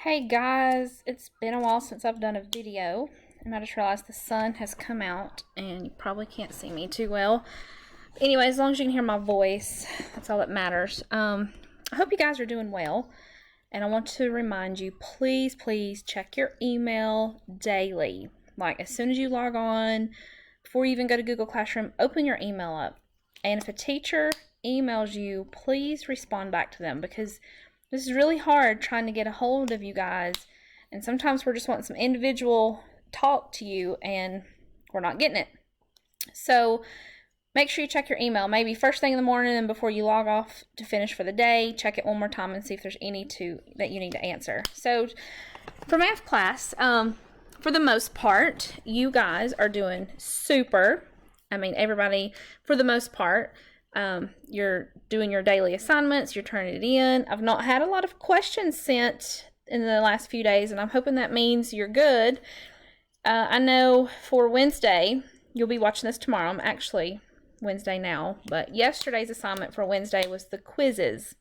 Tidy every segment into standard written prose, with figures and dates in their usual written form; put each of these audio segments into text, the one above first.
Hey guys, it's been a while since I've done a video, and I just realized the sun has come out and you probably can't see me too well. But anyway, as long as you can hear my voice, that's all that matters. I hope you guys are doing well, and I want to remind you, please check your email daily. Like as soon as you log on, before you even go to Google Classroom, open your email up. And if a teacher emails you, please respond back to them, because this is really hard trying to get a hold of you guys, and sometimes we're just wanting some individual talk to you and we're not getting it. So make sure you check your email, maybe first thing in the morning and before you log off to finish for the day. Check it one more time and see if there's any that you need to answer. So for math class, for the most part, you guys are doing super. I mean, everybody, for the most part, you're doing your daily assignments, you're turning it in. I've not had a lot of questions sent in the last few days, and I'm hoping that means you're good. I know for Wednesday, you'll be watching this tomorrow. I'm actually Wednesday now, but yesterday's assignment for Wednesday was the quizzes.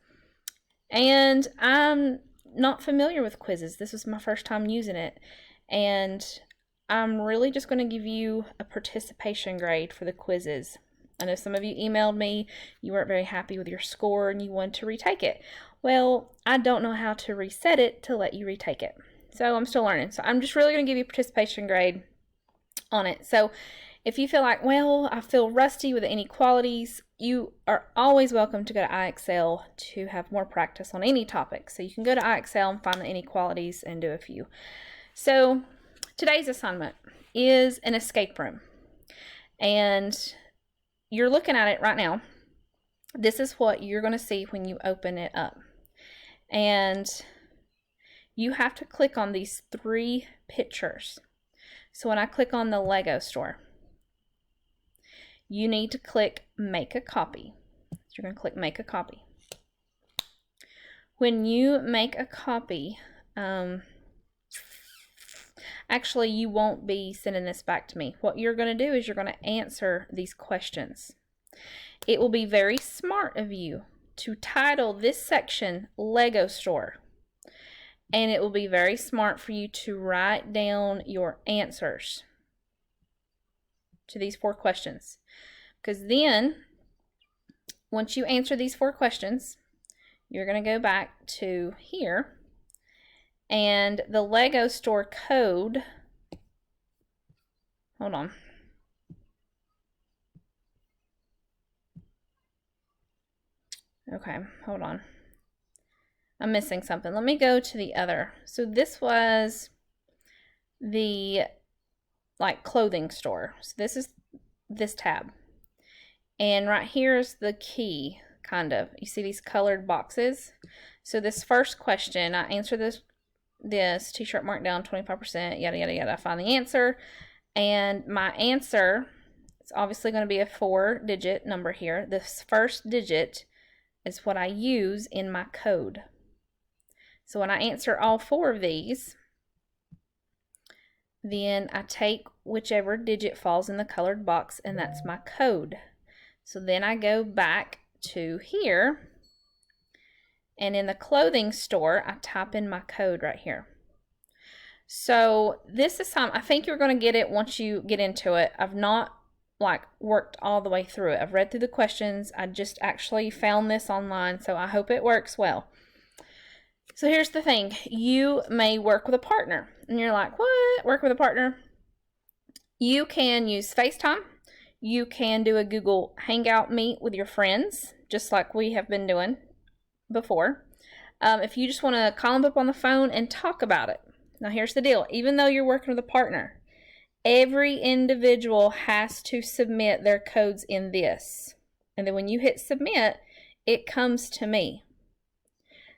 And I'm not familiar with quizzes. This was my first time using it. And I'm really just going to give you a participation grade for the quizzes. I know some of you emailed me, you weren't very happy with your score and you wanted to retake it. Well, I don't know how to reset it to let you retake it. So I'm still learning. So I'm just really going to give you a participation grade on it. So if you feel like, well, I feel rusty with the inequalities, you are always welcome to go to iExcel to have more practice on any topic. So you can go to iExcel and find the inequalities and do a few. So today's assignment is an escape room. And you're looking at it right now. This is what you're going to see when you open it up. And you have to click on these three pictures. So when I click on the Lego store, you need to click make a copy. So you're going to click make a copy. When you make a copy, actually, you won't be sending this back to me. What you're going to do is you're going to answer these questions. It will be very smart of you to title this section Lego Store. And it will be very smart for you to write down your answers to these 4 questions. Because then, once you answer these 4 questions, you're going to go back to here. And the Lego store code, hold on. Okay, hold on. I'm missing something. Let me go to the other. So this was the clothing store. So this is this tab. And right here is the key, kind of. You see these colored boxes? So this first question, I answer this t-shirt marked down 25%, yada yada yada. I find the answer, and my answer is obviously going to be a 4-digit number here. This first digit is what I use in my code. So when I answer all 4 of these, then I take whichever digit falls in the colored box, and that's my code. So then I go back to here, and in the clothing store, I type in my code right here. So this assignment, I think you're going to get it once you get into it. I've not worked all the way through it. I've read through the questions. I just actually found this online, so I hope it works well. So here's the thing. You may work with a partner. And you're like, what? Work with a partner? You can use FaceTime. You can do a Google Hangout meet with your friends, just like we have been doing before. If you just want to call them up on the phone and talk about it. Now here's the deal. Even though you're working with a partner, every individual has to submit their codes in this. And then when you hit submit, it comes to me.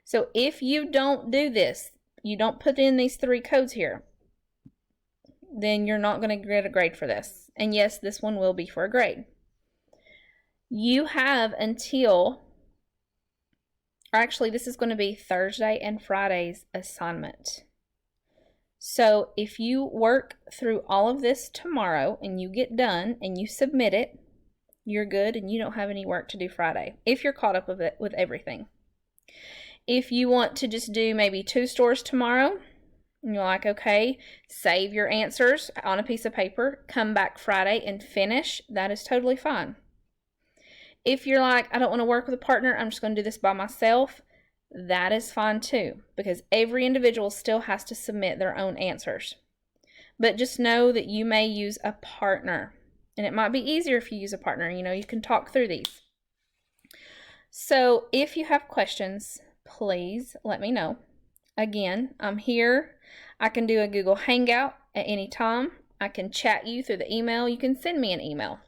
So if you don't do this, you don't put in these 3 codes here, then you're not going to get a grade for this. And yes, this one will be for a grade. You have until, or actually this is going to be Thursday and Friday's assignment. So if you work through all of this tomorrow and you get done and you submit it, you're good and you don't have any work to do Friday, if you're caught up with it with everything. If you want to just do maybe 2 stores tomorrow, and you're like, okay, save your answers on a piece of paper, come back Friday and finish, that is totally fine. If you're like, I don't want to work with a partner, I'm just going to do this by myself, that is fine too, because every individual still has to submit their own answers. But just know that you may use a partner, and it might be easier if you use a partner. You know, you can talk through these. So if you have questions, please let me know. Again, I'm here. I can do a Google Hangout at any time. I can chat you through the email. You can send me an email.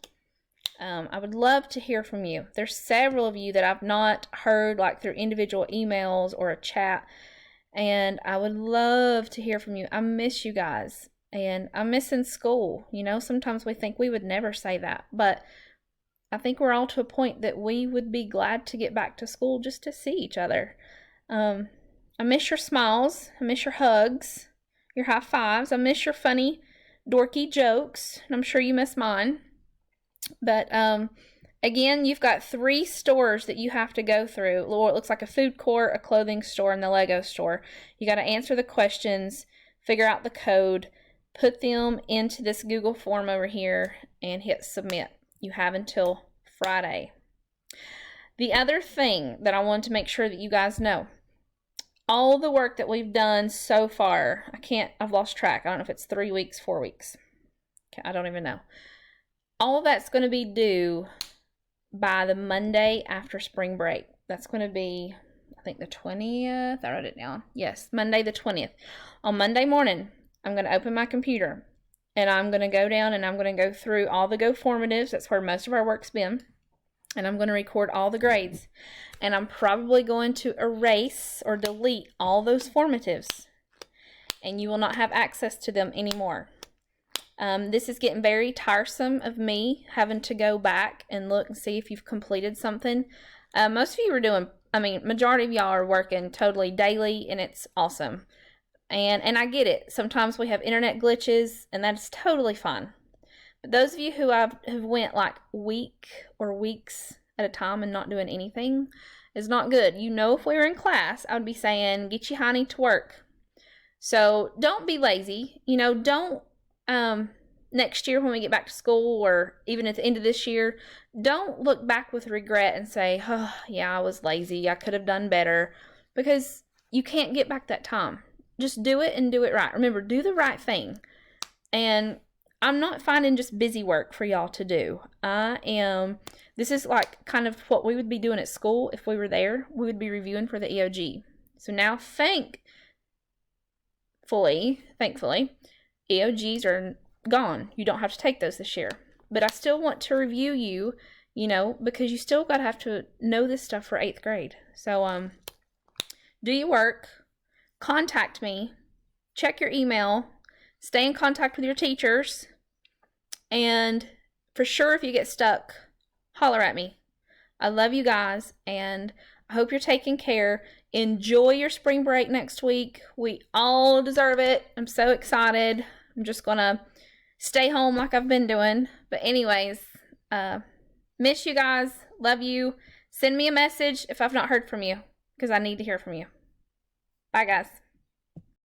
I would love to hear from you. There's several of you that I've not heard like through individual emails or a chat, and I would love to hear from you. I miss you guys, and I'm missing school. You know, sometimes we think we would never say that, but I think we're all to a point that we would be glad to get back to school just to see each other. I miss your smiles. I miss your hugs, your high fives. I miss your funny, dorky jokes, and I'm sure you miss mine. But again, you've got 3 stores that you have to go through. It looks like a food court, a clothing store, and the Lego store. You got to answer the questions, figure out the code, put them into this Google form over here, and hit submit. You have until Friday. The other thing that I want to make sure that you guys know, all the work that we've done so far, I've lost track. I don't know if it's 3 weeks, 4 weeks. I don't even know. All of that's going to be due by the Monday after spring break. That's going to be, I think, the 20th. I wrote it down. Yes, Monday the 20th. On Monday morning, I'm going to open my computer, and I'm going to go down and I'm going to go through all the GoFormatives. That's where most of our work's been. And I'm going to record all the grades. And I'm probably going to erase or delete all those formatives. And you will not have access to them anymore. This is getting very tiresome of me having to go back and look and see if you've completed something. Most of you are doing, majority of y'all are working totally daily, and it's awesome. And I get it. Sometimes we have internet glitches, and that's totally fine. But those of you who have went like week or weeks at a time and not doing anything is not good. You know, if we were in class, I would be saying, get your hiney to work. So don't be lazy. You know, don't, next year when we get back to school, or even at the end of this year, don't look back with regret and say, oh, yeah, I was lazy. I could have done better, because you can't get back that time. Just do it and do it right. Remember, do the right thing. And I'm not finding just busy work for y'all to do. This is like kind of what we would be doing at school if we were there. We would be reviewing for the EOG. So now, thankfully, EOGs are gone. You don't have to take those this year. But I still want to review you, you know, because you still got to have to know this stuff for 8th grade. So, do your work, contact me, check your email, stay in contact with your teachers, and for sure, if you get stuck, holler at me. I love you guys, and I hope you're taking care. Enjoy your spring break next week. We all deserve it. I'm so excited. I'm just going to stay home like I've been doing. But anyways, miss you guys. Love you. Send me a message if I've not heard from you, because I need to hear from you. Bye, guys.